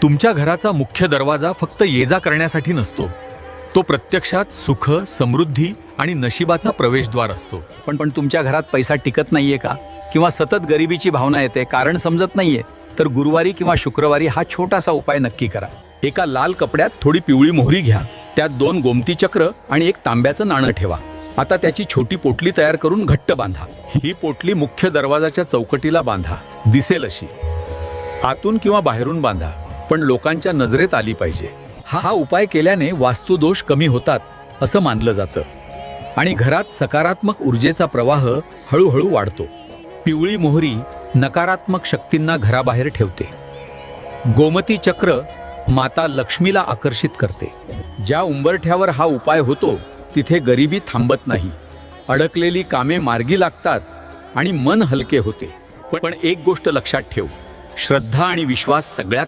तुमच्या घराचा मुख्य दरवाजा फक्त ये-जा करण्यासाठी नसतो, तो प्रत्यक्षात सुख, समृद्धी आणि नशिबाचा प्रवेशद्वार असतो. पण तुमच्या घरात पैसा टिकत नाहीये का, किंवा सतत गरिबीची भावना येते, कारण समजत नाहीये, तर गुरुवारी किंवा शुक्रवारी हा छोटासा उपाय नक्की करा. एका लाल कपड्यात थोडी पिवळी मोहरी घ्या, त्यात 2 गोमती चक्र आणि 1 तांब्याचं नाणं ठेवा. आता त्याची छोटी पोटली तयार करून घट्ट बांधा. ही पोटली मुख्य दरवाजाच्या चौकटीला बांधा, दिसेल अशी. आतून किंवा बाहेरून बांधा, पण लोकांच्या नजरेत आली पाहिजे. हा उपाय केल्याने वास्तुदोष कमी होतात असं मानलं जातं आणि घरात सकारात्मक ऊर्जेचा प्रवाह हळूहळू वाढतो. पिवळी मोहरी नकारात्मक शक्तींना घराबाहेर ठेवते. गोमती चक्र माता लक्ष्मीला आकर्षित करते. ज्या उंबरठ्यावर हा उपाय होतो तिथे गरिबी थांबत नाही, अडकलेली कामे मार्गी लागतात आणि मन हलके होते. पण एक गोष्ट लक्षात ठेव, श्रद्धा आणि विश्वास सगळ्यात